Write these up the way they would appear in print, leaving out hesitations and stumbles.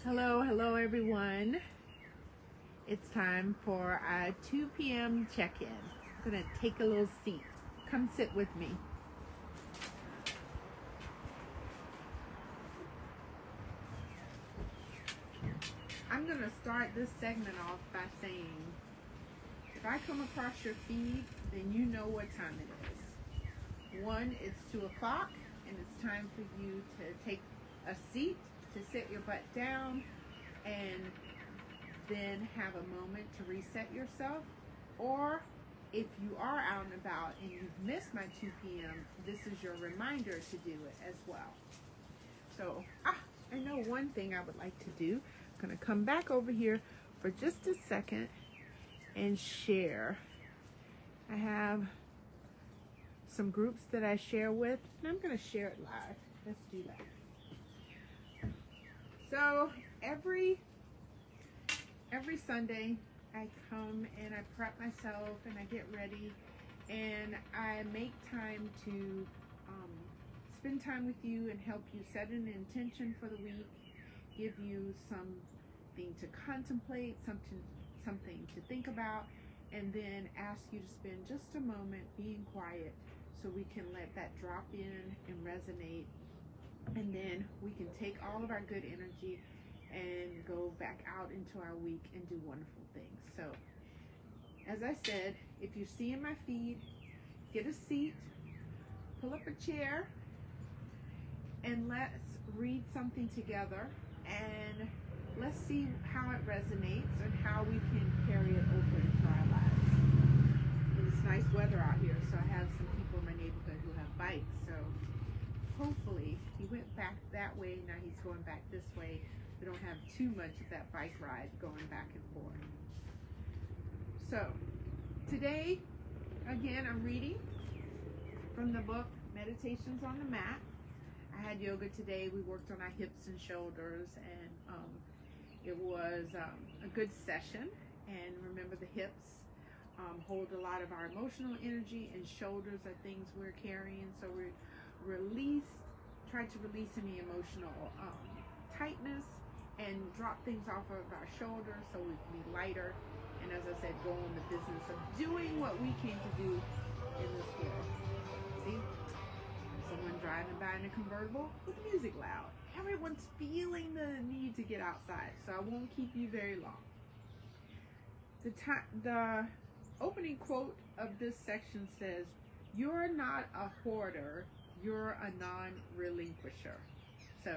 Hello everyone. It's time for a 2 p.m. check-in. I'm gonna take a little seat. Come sit with me. I'm gonna start this segment off by saying, if I come across your feed, then you know what time it is. One, it's 2 o'clock, and it's time for you to take a seat, to sit your butt down, and then have a moment to reset yourself. Or if you are out and about and you've missed my 2 p.m., this is your reminder to do it as well. So, I know one thing I would like to do. I'm going to come back over here for just a second and share. I have some groups that I share with, and I'm going to share it live. Let's do that. So every Sunday I come and I prep myself and I get ready and I make time to spend time with you and help you set an intention for the week, give you something to contemplate, something to think about, and then ask you to spend just a moment being quiet so we can let that drop in and resonate. And then we can take all of our good energy and go back out into our week and do wonderful things. So, as I said, if you see in my feed, get a seat, pull up a chair, and let's read something together. And let's see how it resonates and how we can carry it over into our lives. And it's nice weather out here, so I have some people in my neighborhood who have bikes. So hopefully, he went back that way, now he's going back this way. We don't have too much of that bike ride going back and forth. So, today, again, I'm reading from the book, Meditations on the Mat. I had yoga today. We worked on our hips and shoulders, and it was a good session. And remember, the hips hold a lot of our emotional energy, and shoulders are things we're carrying. So we try to release any emotional tightness and drop things off of our shoulders so we can be lighter. And as I said, go on the business of doing what we came to do in this world. See? Someone driving by in a convertible with music loud. Everyone's feeling the need to get outside, so I won't keep you very long. The opening quote of this section says, "You're not a hoarder, you're a non-relinquisher." So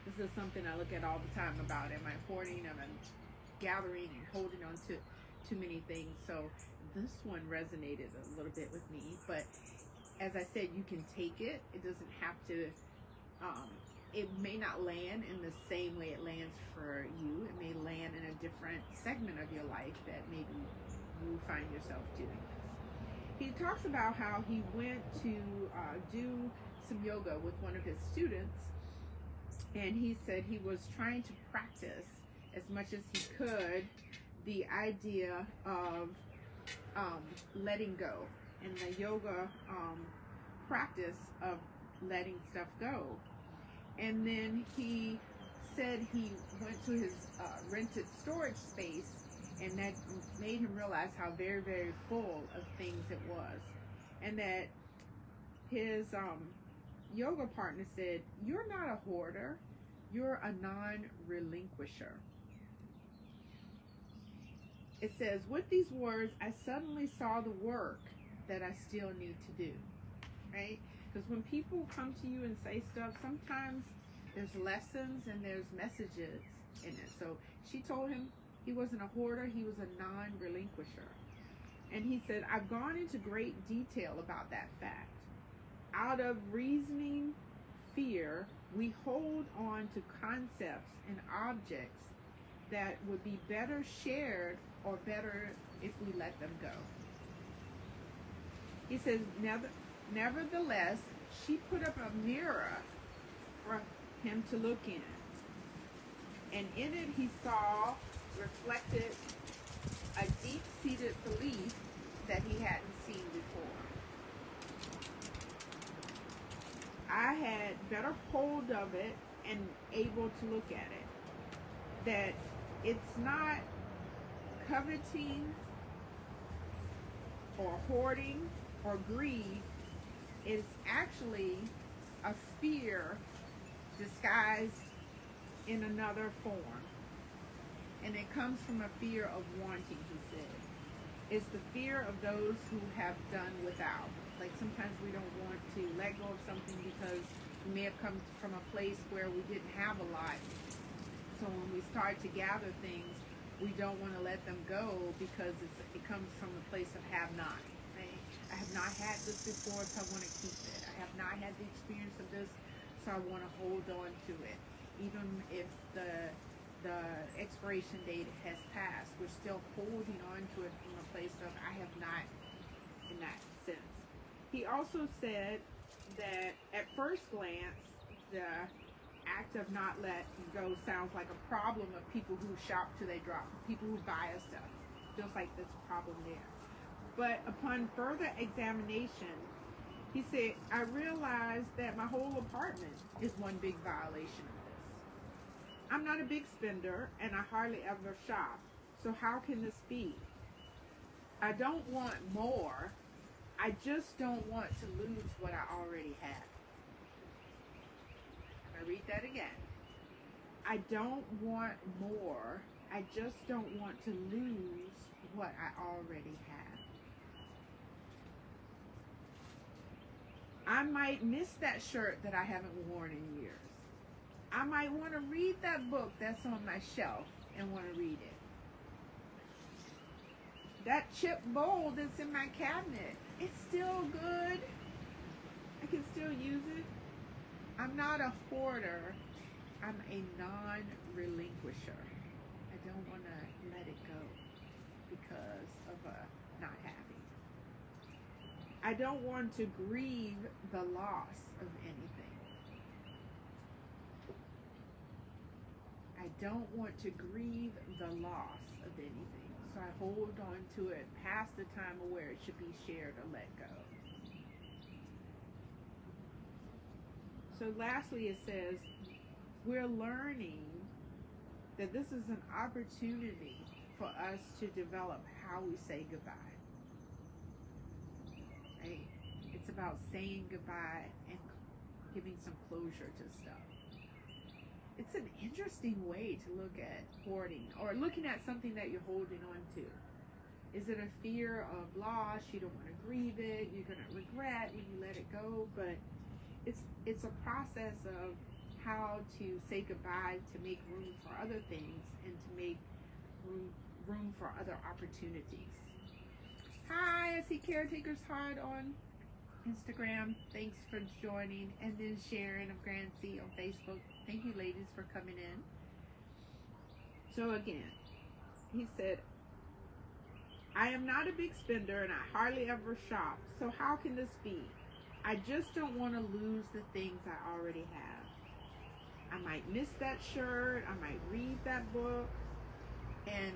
this is something I look at all the time about, am I hoarding, am I gathering and holding on to too many things? So this one resonated a little bit with me, but as I said, you can take it. It doesn't have to, it may not land in the same way it lands for you. It may land in a different segment of your life that maybe you find yourself doing this. He talks about how he went to do some yoga with one of his students, and he said he was trying to practice as much as he could the idea of letting go, and the yoga practice of letting stuff go. And then he said he went to his rented storage space, and that made him realize how very, very full of things it was. And that his yoga partner said, "You're not a hoarder, you're a non-relinquisher." It says, "With these words, I suddenly saw the work that I still need to do." Right? Because when people come to you and say stuff, sometimes there's lessons and there's messages in it. So she told him he wasn't a hoarder, he was a non-relinquisher. And he said, "I've gone into great detail about that fact. Out of reasoning fear, we hold on to concepts and objects that would be better shared or better if we let them go." He says, nevertheless, she put up a mirror for him to look in. And in it he saw reflected a deep-seated belief that he hadn't seen before. I had better hold of it and able to look at it, that it's not coveting or hoarding or greed. It's actually a fear disguised in another form. And it comes from a fear of wanting, he said. It's the fear of those who have done without. Like sometimes we don't want to let go of something because we may have come from a place where we didn't have a lot. So when we start to gather things, we don't want to let them go because it comes from a place of have not. Right? I have not had this before, so I want to keep it. I have not had the experience of this, so I want to hold on to it. Even if the expiration date has passed, we're still holding on to it from a place of I have not, in that sense. He also said that at first glance, the act of not letting go sounds like a problem of people who shop till they drop, people who buy us stuff. Feels like there's a problem there. But upon further examination, he said, I realized that my whole apartment is one big violation of this. I'm not a big spender, and I hardly ever shop. So how can this be? I don't want more. I just don't want to lose what I already have. I read that again. I don't want more. I just don't want to lose what I already have. I might miss that shirt that I haven't worn in years. I might want to read that book that's on my shelf and want to read it. That chipped bowl that's in my cabinet, it's still good. I can still use it. I'm not a hoarder. I'm a non-relinquisher. I don't want to let it go because of not having. I don't want to grieve the loss of anything. I don't want to grieve the loss of anything. So I hold on to it past the time of where it should be shared or let go. So lastly, it says, we're learning that this is an opportunity for us to develop how we say goodbye. Right? It's about saying goodbye and giving some closure to stuff. It's an interesting way to look at hoarding or looking at something that you're holding on to. Is it a fear of loss? You don't want to grieve it. You're going to regret when you let it go. But it's a process of how to say goodbye to make room for other things and to make room for other opportunities. Hi, I see Caretaker's Heart on Instagram. Thanks for joining. And then Sharon of Grand C on Facebook. Thank you, ladies, for coming in. So again, he said, I am not a big spender and I hardly ever shop. So how can this be? I just don't want to lose the things I already have. I might miss that shirt. I might read that book. And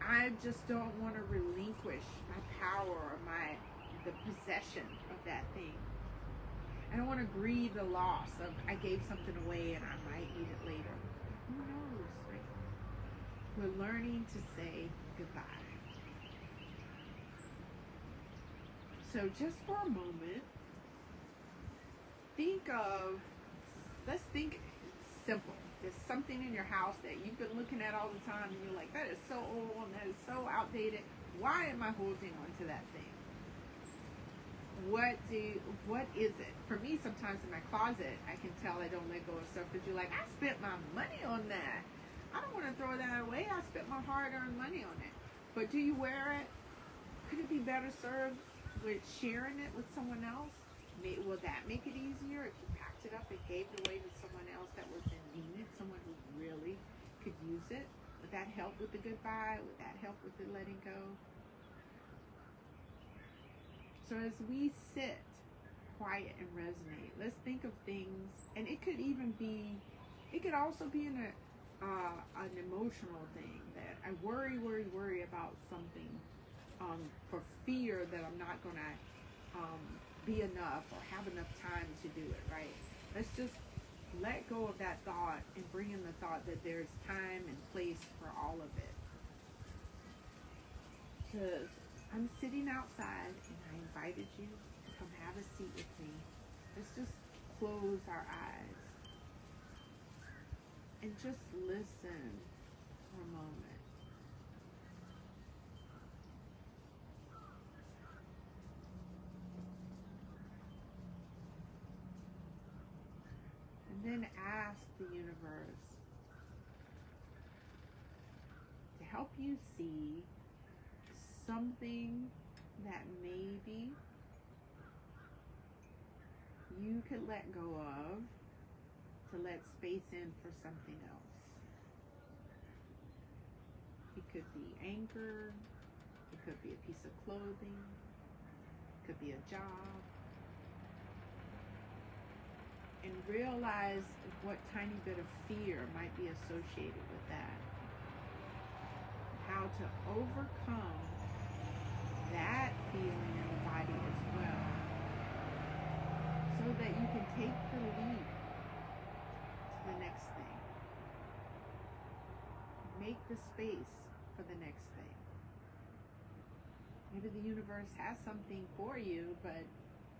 I just don't want to relinquish my power or the possession of that thing. I don't want to grieve the loss of I gave something away and I might need it later. Who knows, right? We're learning to say goodbye. So just for a moment, let's think simple. There's something in your house that you've been looking at all the time and you're like, that is so old and that is so outdated. Why am I holding on to that thing? What is it? For me, sometimes in my closet, I can tell I don't let go of stuff because you're like, I spent my money on that. I don't want to throw that away. I spent my hard-earned money on it. But do you wear it? Could it be better served with sharing it with someone else? Will that make it easier if you packed it up and gave it away to someone else that was in need, someone who really could use it? Would that help with the goodbye? Would that help with the letting go? So as we sit quiet and resonate, let's think of things, and it could also be an emotional thing that I worry about something for fear that I'm not going to be enough or have enough time to do it, right? Let's just let go of that thought and bring in the thought that there's time and place for all of it. Because I'm sitting outside and I invited you to come have a seat with me. Let's just close our eyes and just listen for a moment. And then ask the universe to help you see something that maybe you could let go of to let space in for something else. It could be anger, it could be a piece of clothing, it could be a job. And realize what tiny bit of fear might be associated with that. How to overcome that feeling in the body as well, so that you can take the leap to the next thing. Make the space for the next thing. Maybe the universe has something for you, but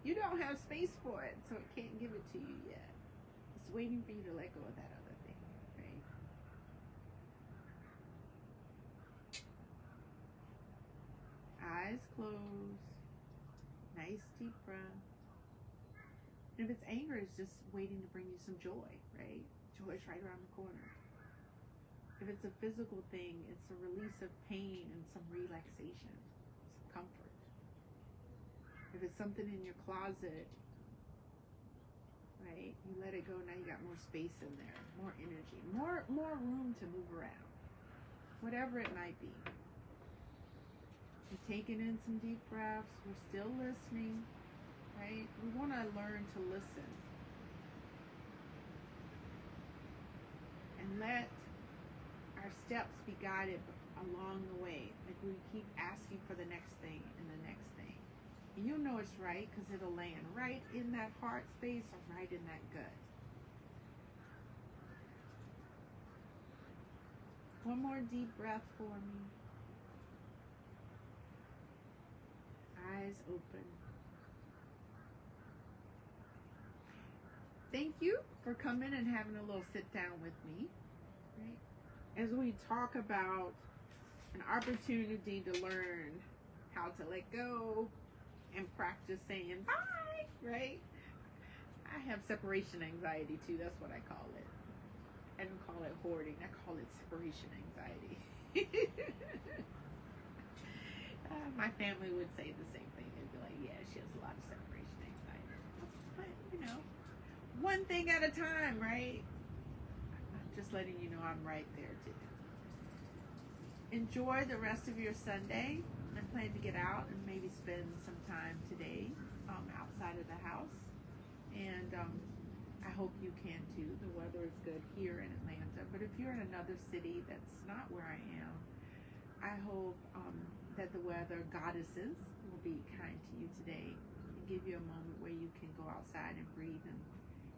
you don't have space for it, so it can't give it to you yet. It's waiting for you to let go of that other thing, right? Eyes closed. Nice deep breath. And if it's anger, it's just waiting to bring you some joy, right? Joy is right around the corner. If it's a physical thing, it's a release of pain and some relaxation, some comfort. If it's something in your closet, right, you let it go, now you got more space in there, more energy, more room to move around, whatever it might be. You're taking in some deep breaths, we're still listening, right? We want to learn to listen and let our steps be guided along the way. Like we keep asking for the next thing and the next thing. And you'll know it's right because it'll land right in that heart space or right in that gut. One more deep breath for me. Eyes open. Thank you for coming and having a little sit down with me. Right? As we talk about an opportunity to learn how to let go and practice saying bye, right? I have separation anxiety too. That's what I call it. I don't call it hoarding. I call it separation anxiety. My family would say the same thing. They'd be like, yeah, she has a lot of separation anxiety. But, you know, one thing at a time, right? I'm just letting you know I'm right there too. Enjoy the rest of your Sunday. I plan to get out and maybe spend some time today outside of the house. And I hope you can too. The weather is good here in Atlanta. But if you're in another city that's not where I am, I hope that the weather goddesses will be kind to you today and give you a moment where you can go outside and breathe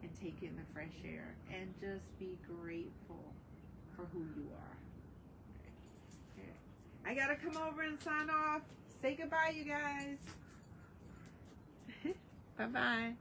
and take in the fresh air and just be grateful for who you are. Okay. I gotta come over and sign off. Say goodbye, you guys. Bye-bye.